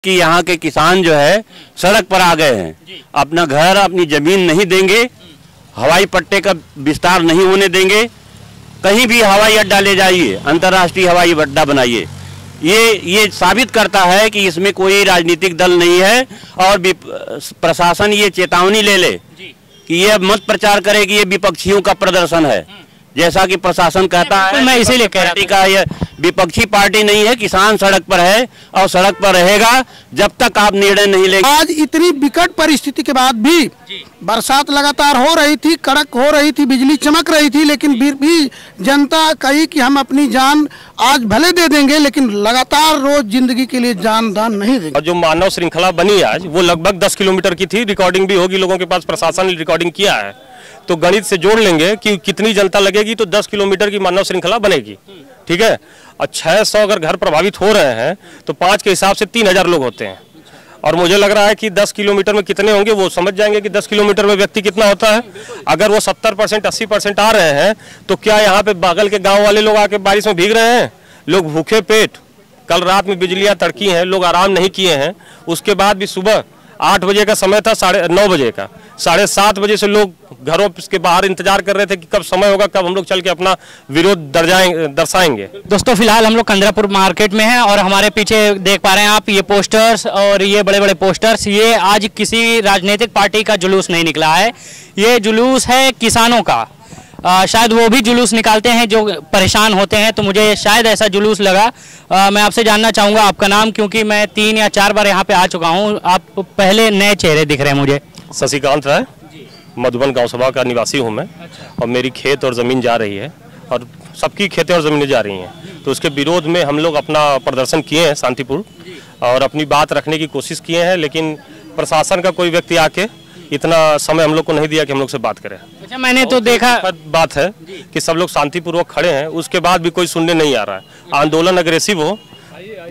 कि यहाँ के किसान जो है सड़क पर आ गए हैं, अपना घर अपनी जमीन नहीं देंगे, हवाई पट्टे का विस्तार नहीं होने देंगे, कहीं भी हवाई अड्डा ले जाइए, अंतर्राष्ट्रीय हवाई अड्डा बनाइए। ये साबित करता है कि इसमें कोई राजनीतिक दल नहीं है और प्रशासन ये चेतावनी ले ले कि ये मत प्रचार करे कि ये विपक्षियों का प्रदर्शन है, जैसा कि प्रशासन कहता है। मैं इसीलिए कह रहा था ये विपक्षी पार्टी नहीं है, किसान सड़क पर है और सड़क पर रहेगा जब तक आप निर्णय नहीं लेंगे। आज इतनी विकट परिस्थिति के बाद भी बरसात लगातार हो रही थी, कड़क हो रही थी, बिजली चमक रही थी, लेकिन फिर भी जनता कही कि हम अपनी जान आज भले दे देंगे लेकिन लगातार रोज जिंदगी के लिए जान दान नहीं देंगे। और जो मानव श्रृंखला बनी आज वो लगभग 10 किलोमीटर की थी, रिकॉर्डिंग भी होगी, लोगों के पास प्रशासन ने रिकॉर्डिंग किया है, तो गणित से जोड़ लेंगे कि कितनी जनता लगेगी तो 10 किलोमीटर की मानव श्रृंखला बनेगी, ठीक है। और 600 अगर घर प्रभावित हो रहे हैं तो 5 के हिसाब से 3000 लोग होते हैं, और मुझे लग रहा है कि 10 किलोमीटर में कितने होंगे वो समझ जाएंगे कि 10 किलोमीटर में व्यक्ति कितना होता है। अगर वो 70% 80% आ रहे हैं तो क्या यहाँ पे बगल के गाँव वाले लोग आके बारिश में भीग रहे हैं? लोग भूखे पेट, कल रात में बिजलियाँ तड़की हैं, लोग आराम नहीं किए हैं, उसके बाद भी सुबह 8 बजे का समय था, 9:30 बजे का, 7:30 बजे से लोग घरों के बाहर इंतजार कर रहे थे कि कब समय होगा, कब हम लोग चल के अपना विरोध दर्शाएंगे। दोस्तों फिलहाल हम लोग कंदरापुर मार्केट में हैं और हमारे पीछे देख पा रहे हैं आप ये पोस्टर्स और ये बड़े बड़े पोस्टर्स, ये आज किसी राजनीतिक पार्टी का जुलूस नहीं निकला है, ये जुलूस है किसानों का। शायद वो भी जुलूस निकालते हैं जो परेशान होते हैं, तो मुझे शायद ऐसा जुलूस लगा। मैं आपसे जानना चाहूँगा आपका नाम, क्योंकि मैं 3 या 4 बार यहाँ पे आ चुका हूँ, आप पहले नए चेहरे दिख रहे हैं मुझे। शशिकांत राय, मधुबन गांव सभा का निवासी हूं मैं। और मेरी खेत और ज़मीन जा रही है और सबकी खेतें और ज़मीनें जा रही हैं, तो उसके विरोध में हम लोग अपना प्रदर्शन किए हैं शांतिपूर्ण और अपनी बात रखने की कोशिश किए हैं, लेकिन प्रशासन का कोई व्यक्ति आके इतना समय हम लोग को नहीं दिया कि हम लोग से बात करें। अच्छा, मैंने तो देखा बात है कि सब लोग शांतिपूर्वक खड़े हैं, उसके बाद भी कोई सुनने नहीं आ रहा है। आंदोलन अग्रेसिव हो,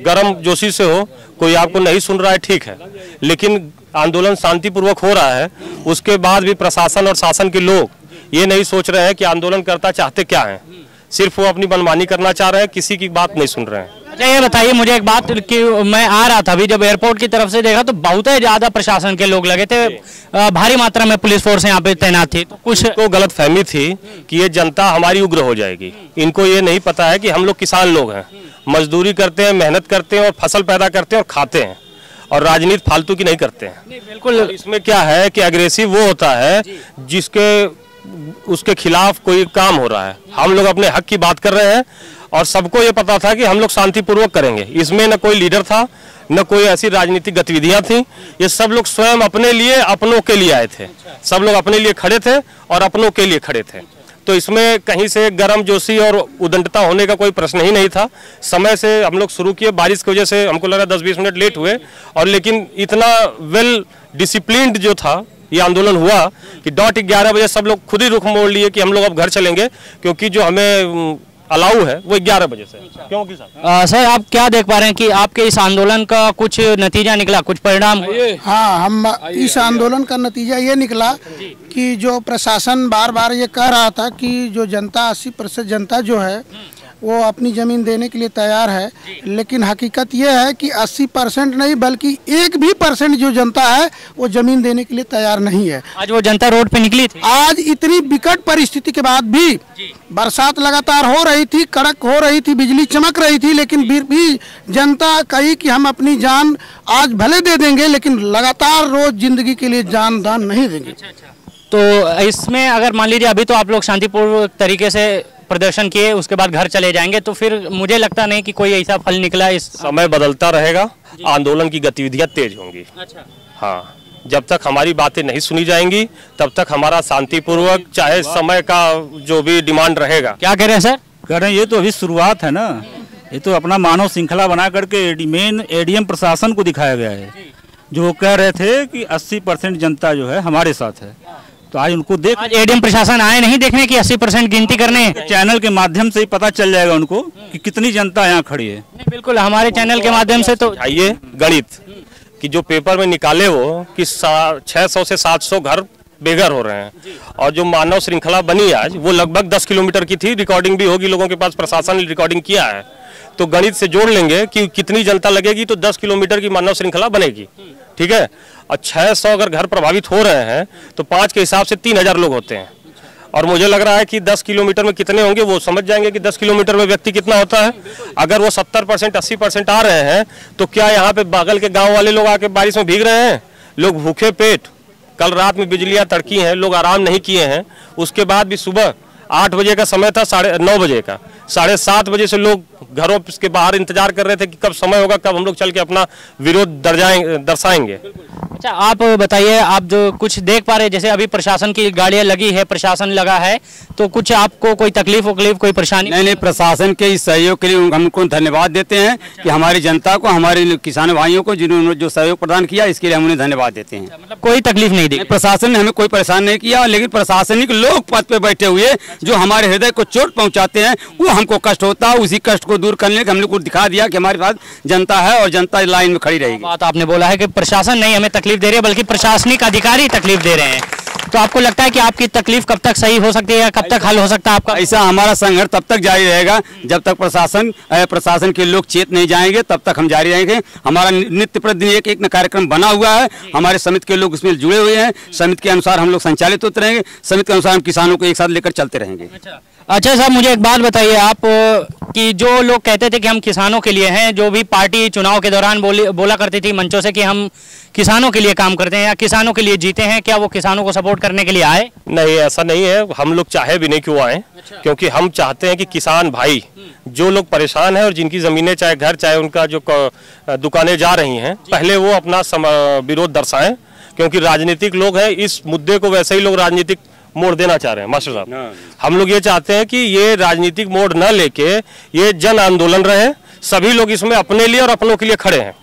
गर्म जोशी से हो, कोई आपको नहीं सुन रहा है, ठीक है, लेकिन आंदोलन शांतिपूर्वक हो रहा है, उसके बाद भी प्रशासन और शासन के लोग ये नहीं सोच रहे हैं कि आंदोलनकर्ता चाहते क्या हैं, सिर्फ वो अपनी मनमानी करना चाह रहे हैं, किसी की बात नहीं सुन रहे हैं। अच्छा, ये बताइए मुझे एक बात कि मैं आ रहा था अभी, जब एयरपोर्ट की तरफ से देखा तो बहुत ही ज्यादा प्रशासन के लोग लगे थे, भारी मात्रा में पुलिस फोर्स यहाँ पे तैनात थी, तो कुछ को गलतफहमी थी कि ये जनता हमारी उग्र हो जाएगी। इनको ये नहीं पता है कि हम लोग किसान लोग हैं, मजदूरी करते हैं, मेहनत करते हैं और फसल पैदा करते हैं और खाते हैं, और राजनीति फालतू की नहीं करते हैं। बिल्कुल, इसमें क्या है कि अग्रेसिव वो होता है जिसके उसके खिलाफ कोई काम हो रहा है। हम लोग अपने हक की बात कर रहे हैं और सबको ये पता था कि हम लोग शांतिपूर्वक करेंगे, इसमें न कोई लीडर था, न कोई ऐसी राजनीतिक गतिविधियां थी, ये सब लोग स्वयं अपने लिए, अपनों के लिए आए थे, सब लोग अपने लिए खड़े थे और अपनों के लिए खड़े थे, तो इसमें कहीं से गर्म जोशी और उदंडता होने का कोई प्रश्न ही नहीं था। समय से हम लोग शुरू किए, बारिश की वजह से हमको लगा 10-20 मिनट लेट हुए, और लेकिन इतना वेल डिसिप्लिन्ड जो था ये आंदोलन हुआ कि 11:30 बजे सब लोग खुद ही रुख मोड़ लिए कि हम लोग अब घर चलेंगे, क्योंकि जो हमें अलाउ है वो 11 बजे से। क्योंकि सर आप क्या देख पा रहे हैं कि आपके इस आंदोलन का कुछ नतीजा निकला, कुछ परिणाम? हाँ, हम इस आंदोलन का नतीजा ये निकला कि जो प्रशासन बार बार ये कह रहा था कि जो जनता 80% जनता जो है वो अपनी ज़मीन देने के लिए तैयार है, लेकिन हकीकत ये है कि 80% नहीं बल्कि 1% जो जनता है वो ज़मीन देने के लिए तैयार नहीं है। आज वो जनता रोड पे निकली थी। आज इतनी विकट परिस्थिति के बाद भी बरसात लगातार हो रही थी, कड़क हो रही थी, बिजली चमक रही थी, लेकिन फिर भी जनता कही कि हम अपनी जान आज भले दे देंगे लेकिन लगातार रोज जिंदगी के लिए जान दान नहीं देंगे। तो इसमें अगर मान लीजिए अभी तो आप लोग शांतिपूर्वक तरीके से प्रदर्शन किए, उसके बाद घर चले जाएंगे, तो फिर मुझे लगता नहीं कि कोई ऐसा फल निकला। इस समय बदलता रहेगा, आंदोलन की गतिविधियां तेज होंगी। अच्छा, हाँ, जब तक हमारी बातें नहीं सुनी जाएंगी तब तक हमारा शांतिपूर्वक, चाहे समय का जो भी डिमांड रहेगा। क्या कह रहे हैं सर? कह रहे हैं ये तो अभी शुरुआत है ना, ये तो अपना मानव श्रृंखला बना करके मेन एडीएम प्रशासन को दिखाया गया है, जो कह रहे थे कि 80% जनता जो है हमारे साथ है, तो आज उनको देख, आज एडीएम प्रशासन आए नहीं देखने की 80% गिनती करने, चैनल के माध्यम से ही पता चल जाएगा उनको कि कितनी जनता यहाँ खड़ी है। नहीं, बिल्कुल, हमारे चैनल के माध्यम से तो आइए गणित कि जो पेपर में निकाले वो कि 600 से 700 घर बेघर हो रहे हैं, और जो मानव श्रृंखला बनी आज वो लगभग 10 किलोमीटर की थी, रिकॉर्डिंग भी होगी, लोगों के पास प्रशासन ने रिकॉर्डिंग किया है, तो गणित से जोड़ लेंगे कि कितनी जनता लगेगी तो 10 किलोमीटर की मानव श्रृंखला बनेगी। ठीक है, और 600 अगर घर प्रभावित हो रहे हैं तो 5 के हिसाब से 3000 लोग होते हैं। और मुझे लग रहा है कि 10 किलोमीटर में कितने होंगे वो समझ जाएंगे कि 10 किलोमीटर में व्यक्ति कितना होता है। अगर वो 70% 80% आ रहे हैं तो क्या यहाँ पे बगल के गांव वाले लोग आके बारिश में भीग रहे हैं? लोग भूखे पेट, कल रात में बिजलियां तड़की हैं, लोग आराम नहीं किए हैं। उसके बाद भी सुबह 8 बजे का समय था, 9:30 बजे का, 7:30 बजे से लोग घरों के बाहर इंतजार कर रहे थे कि कब समय होगा, कब हम लोग चल के अपना विरोध दर्शाएंगे। अच्छा, आप बताइए, आप जो कुछ देख पा रहे हैं, जैसे अभी प्रशासन की गाड़ियां लगी है, प्रशासन लगा है, तो कुछ आपको कोई तकलीफ कोई परेशानी? नहीं, प्रशासन के इस सहयोग के लिए हम उनको धन्यवाद देते हैं कि हमारी जनता को, हमारे किसान भाइयों को जिन्होंने जो सहयोग प्रदान किया, इसके लिए हम उन्हें धन्यवाद देते हैं। मतलब कोई तकलीफ नहीं दी? प्रशासन ने हमें कोई परेशान नहीं किया, लेकिन प्रशासनिक लोग पद पे बैठे हुए जो हमारे हृदय को चोट पहुंचाते हैं, वो हमको कष्ट होता है। उसी कष्ट को दूर करने के हम लोग को दिखा दिया कि हमारे पास जनता है और जनता लाइन में खड़ी रहेगी। बात आपने बोला है कि प्रशासन नहीं हमें तकलीफ दे रही है, बल्कि प्रशासनिक अधिकारी तकलीफ दे रहे हैं। तो आपको लगता है कि आपकी तकलीफ कब तक सही हो सकती है या कब तक हल हो सकता है आपका? ऐसा हमारा संघर्ष तब तक जारी रहेगा जब तक प्रशासन के लोग चेत नहीं जाएंगे, तब तक हम जारी रहेंगे। हमारा नित्य प्रतिदिन एक कार्यक्रम बना हुआ है, हमारे समिति के लोग इसमें जुड़े हुए हैं। समिति के अनुसार हम लोग संचालित होते रहेंगे, समिति के अनुसार हम किसानों को एक साथ लेकर चलते रहेंगे। अच्छा साहब, मुझे एक बात बताइए आप कि जो लोग कहते थे कि हम किसानों के लिए हैं, जो भी पार्टी चुनाव के दौरान बोला करती थी मंचों से कि हम किसानों के लिए काम करते हैं या किसानों के लिए जीते हैं, क्या वो किसानों को सपोर्ट करने के लिए आए? नहीं, ऐसा नहीं है। हम लोग चाहे भी नहीं क्यों आए, क्योंकि हम चाहते हैं कि किसान भाई जो लोग परेशान हैं और जिनकी जमीनें, चाहे घर, चाहे उनका जो दुकानें जा रही हैं, पहले वो अपना विरोध दर्शाएं, क्योंकि राजनीतिक लोग हैं। इस मुद्दे को वैसे ही लोग राजनीतिक मोड़ देना चाह रहे हैं। मास्टर साहब, हम लोग ये चाहते हैं कि ये राजनीतिक मोड़ न लेके ये जन आंदोलन रहे, सभी लोग इसमें अपने लिए और अपनों के लिए खड़े हैं।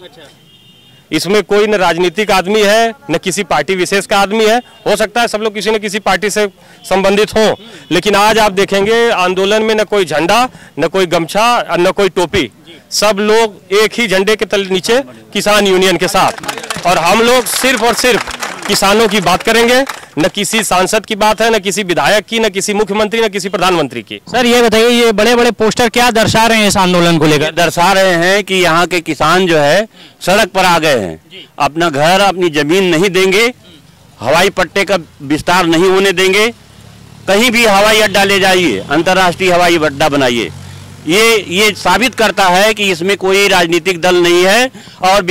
इसमें कोई न राजनीतिक आदमी है न किसी पार्टी विशेष का आदमी है। हो सकता है सब लोग किसी न किसी पार्टी से संबंधित हों, लेकिन आज आप देखेंगे आंदोलन में न कोई झंडा, न कोई गमछा, न कोई टोपी, सब लोग एक ही झंडे के तले नीचे किसान यूनियन के साथ। और हम लोग सिर्फ और सिर्फ किसानों की बात करेंगे, न किसी सांसद की बात है, न किसी विधायक की, न किसी मुख्यमंत्री, न किसी प्रधानमंत्री की। सर ये बताइए, ये बड़े बड़े पोस्टर क्या दर्शा रहे हैं इस आंदोलन को लेकर? दर्शा रहे हैं कि यहाँ के किसान जो है सड़क पर आ गए हैं, अपना घर, अपनी जमीन नहीं देंगे, हवाई पट्टे का विस्तार नहीं होने देंगे, कहीं भी हवाई अड्डा ले जाइए, अंतर्राष्ट्रीय हवाई अड्डा बनाइए। ये साबित करता है कि इसमें कोई राजनीतिक दल नहीं है। और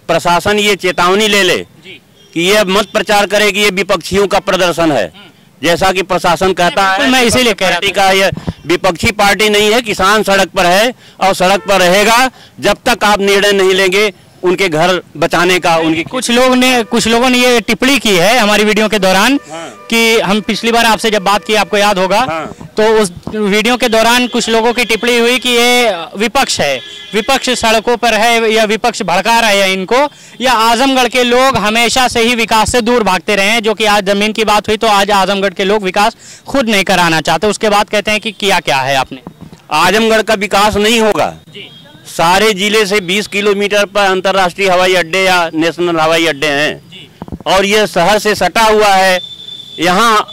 प्रशासन ये चेतावनी ले ले कि ये मत प्रचार करे कि ये विपक्षियों का प्रदर्शन है, जैसा कि प्रशासन कहता है। मैं इसीलिए कह रहा था, ये विपक्षी पार्टी नहीं है, किसान सड़क पर है और सड़क पर रहेगा जब तक आप निर्णय नहीं लेंगे उनके घर बचाने का। उनकी कुछ लोगों ने ये टिप्पणी की है हमारी वीडियो के दौरान कि हम पिछली बार आपसे जब बात की, आपको याद होगा, तो उस वीडियो के दौरान कुछ लोगों की टिप्पणी हुई कि ये विपक्ष है, विपक्ष सड़कों पर है, या विपक्ष भड़का रहा है इनको, या आजमगढ़ के लोग हमेशा से ही विकास से दूर भागते रहे हैं। जो कि आज जमीन की बात हुई तो आज आजमगढ़ के लोग विकास खुद नहीं कराना चाहते। उसके बाद कहते हैं कि किया क्या है आपने? आजमगढ़ का विकास नहीं होगा। सारे जिले से 20 किलोमीटर पर अंतर्राष्ट्रीय हवाई अड्डे या नेशनल हवाई अड्डे हैं और ये शहर से सटा हुआ है। यहाँ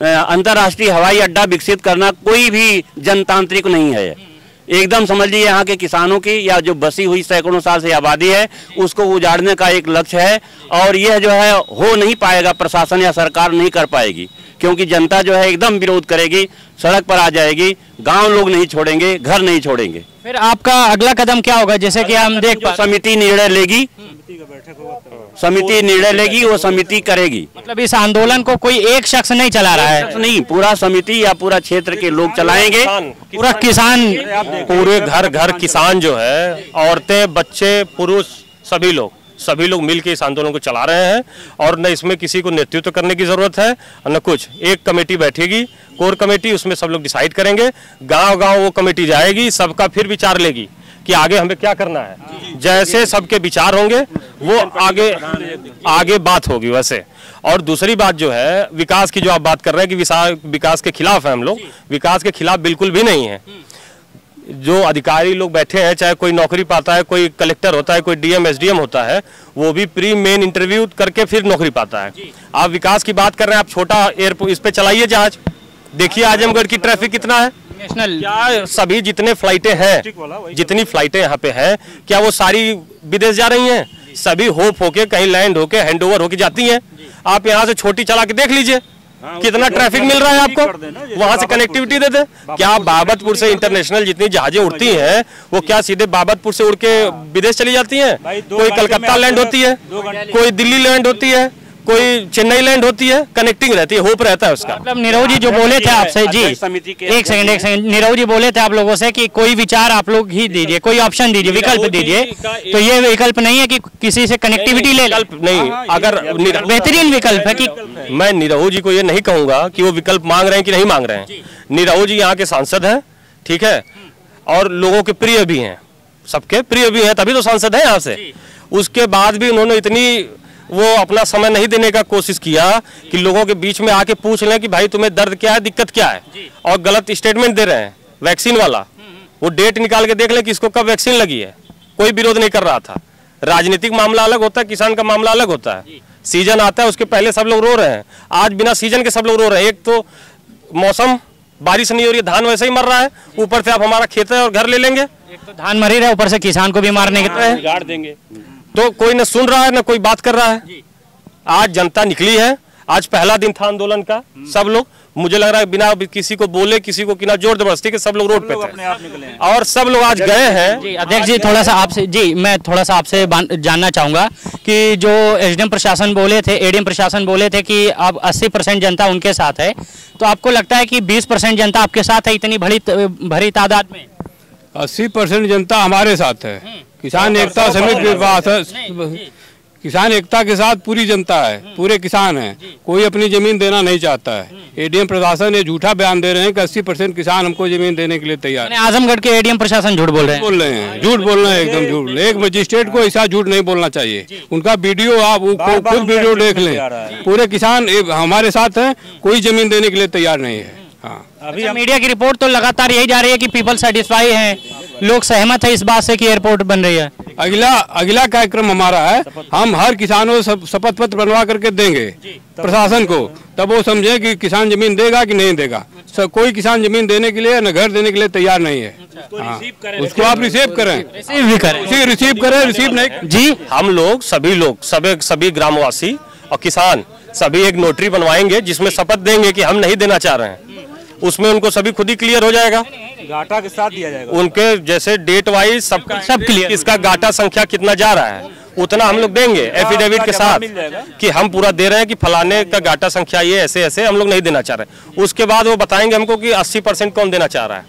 अंतर्राष्ट्रीय हवाई अड्डा विकसित करना कोई भी जनतांत्रिक नहीं है। एकदम समझ लीजिए यहाँ के किसानों की या जो बसी हुई सैकड़ों साल से आबादी है उसको उजाड़ने का एक लक्ष्य है। और यह जो है हो नहीं पाएगा, प्रशासन या सरकार नहीं कर पाएगी, क्योंकि जनता जो है एकदम विरोध करेगी, सड़क पर आ जाएगी, गांव लोग नहीं छोड़ेंगे, घर नहीं छोड़ेंगे। फिर आपका अगला कदम क्या होगा? जैसे कि हम देख पा, समिति निर्णय लेगी, समिति निर्णय लेगी, वो समिति करेगी। मतलब इस आंदोलन को कोई एक शख्स नहीं चला रहा है? नहीं, पूरा समिति या पूरा क्षेत्र के लोग चलाएंगे। पूरा किसान, पूरे घर घर किसान जो है, औरतें, बच्चे, पुरुष, सभी लोग मिलकर इस आंदोलन को चला रहे हैं। और न इसमें किसी को नेतृत्व करने की जरूरत है और न कुछ। एक कमेटी बैठेगी, कोर कमेटी, उसमें सब लोग डिसाइड करेंगे। गांव वो कमेटी जाएगी, सबका फिर विचार लेगी कि आगे हमें क्या करना है। जैसे सबके विचार होंगे वो आगे बात होगी वैसे। और दूसरी बात जो है विकास की, जो आप बात कर रहे हैं कि विकास के खिलाफ है हम लोग, विकास के खिलाफ बिल्कुल भी नहीं है। जो अधिकारी लोग बैठे हैं, चाहे कोई नौकरी पाता है, कोई कलेक्टर होता है, कोई डीएम एसडीएम होता है, वो भी प्री मेन इंटरव्यू करके फिर नौकरी पाता है। आप विकास की बात कर रहे हैं, आप छोटा एयरपोर्ट इस पे चलाइए जहाज, देखिए आजमगढ़ की ट्रैफिक कितना है। नेशनल क्या सभी जितने फ्लाइटें हैं, जितनी फ्लाइटें यहाँ पे हैं, क्या वो सारी विदेश जा रही हैं? सभी होप होके कहीं लैंड होके हैंड ओवर होके जाती हैं। आप यहाँ से छोटी चला के देख लीजिए कितना ट्रैफिक मिल रहा है आपको, वहां से कनेक्टिविटी दे दे। क्या बाबतपुर से इंटरनेशनल जितनी जहाजें उड़ती हैं वो क्या सीधे बाबतपुर से उड़ के विदेश चली जाती हैं? कोई कलकत्ता लैंड होती है, कोई दिल्ली लैंड होती है, कोई चेन्नई लैंड होती है, कनेक्टिंग रहती है, होप रहता है उसका। मतलब नीरव जी जो बोले थे आपसे जी, एक सेकंड नीरव जी बोले थे आप लोगों से कि कोई विचार आप लोग ही दीजिए, कोई ऑप्शन दीजिए, विकल्प दीजिए। तो ये विकल्प नहीं है कि किसी से कनेक्टिविटी ले, विकल्प नहीं। अगर बेहतरीन विकल्प है कि मैं नीरव जी को ये नहीं कहूंगा कि वो विकल्प मांग रहे हैं कि नहीं मांग रहे हैं। नीरव जी यहाँ के सांसद हैं, ठीक है, और लोगों के प्रिय भी हैं, सबके प्रिय भी हैं, तभी तो सांसद है यहाँ से। उसके बाद भी उन्होंने इतनी वो अपना समय नहीं देने का कोशिश किया कि लोगों के बीच में आके पूछ लें कि भाई तुम्हें दर्द क्या है, दिक्कत क्या है, और गलत स्टेटमेंट दे रहे हैं वैक्सीन वाला। वो डेट निकाल के देख लें कि इसको कब वैक्सीन लगी है। कोई विरोध नहीं कर रहा था। राजनीतिक मामला अलग होता है, किसान का मामला अलग होता है। सीजन आता है उसके पहले सब लोग रो रहे हैं, आज बिना सीजन के सब लोग रो रहे हैं। एक तो मौसम, बारिश नहीं हो रही है, धान वैसे ही मर रहा है, ऊपर से आप हमारा खेत है और घर ले लेंगे। एक तो धान मर ही रहा है, ऊपर से किसान को भी मारने के बिगाड़ देंगे। तो कोई न सुन रहा है न कोई बात कर रहा है। आज जनता निकली है, आज पहला दिन था आंदोलन का। सब लोग, मुझे लग रहा है बिना किसी को बोले, किसी को बिना जोर जबरदस्ती के सब लोग रोड पे थे और सब लोग आज गए हैं। जी अध्यक्ष जी, थोड़ा सा आपसे जी मैं थोड़ा सा आपसे जानना चाहूंगा कि जो एसडीएम प्रशासन बोले थे, एडीएम प्रशासन बोले थे कि अब 80% जनता उनके साथ है, तो आपको लगता है कि 20% जनता आपके साथ है इतनी भरी तादाद में? 80% जनता हमारे साथ है। किसान एकता समिति के पास है, किसान एकता के साथ पूरी जनता है, पूरे किसान हैं। कोई अपनी जमीन देना नहीं चाहता है। एडीएम प्रशासन ये झूठा बयान दे रहे हैं कि 80% किसान हमको जमीन देने के लिए तैयार है। आजमगढ़ के एडीएम प्रशासन झूठ बोल रहे हैं, झूठ बोल रहे हैं, एकदम झूठ। एक मजिस्ट्रेट को ऐसा झूठ नहीं बोलना चाहिए। उनका वीडियो आप खुद वीडियो देख लें। पूरे किसान हमारे साथ हैं, कोई जमीन देने के लिए तैयार नहीं है। हाँ, अभी मीडिया की रिपोर्ट तो लगातार यही जा रही है कि पीपल सेटिस्फाई हैं, लोग सहमत है इस बात से कि एयरपोर्ट बन रही है। अगला कार्यक्रम हमारा है, हम हर किसानों को शपथ पत्र बनवा करके देंगे प्रशासन को, तब वो समझे कि किसान जमीन देगा कि नहीं देगा। कोई किसान जमीन देने के लिए न घर देने के लिए तैयार नहीं है। हाँ, उसको आप रिसीव करें, रिसीव करें, रिसीव नहीं जी। हम लोग सभी ग्रामवासी और किसान सभी एक नोटरी बनवाएंगे जिसमें शपथ देंगे कि हम नहीं देना चाह रहे हैं। उसमें उनको सभी खुद ही क्लियर हो जाएगा, गाटा के साथ दिया जाएगा। उनके जैसे डेट वाइज सब क्लियर, इसका गाटा संख्या कितना जा रहा है उतना हम लोग देंगे एफिडेविट के साथ कि हम पूरा दे रहे हैं कि फलाने का गाटा संख्या ये ऐसे ऐसे हम लोग नहीं देना चाह रहे। उसके बाद वो बताएंगे हमको कि 80% कौन देना चाह रहा है।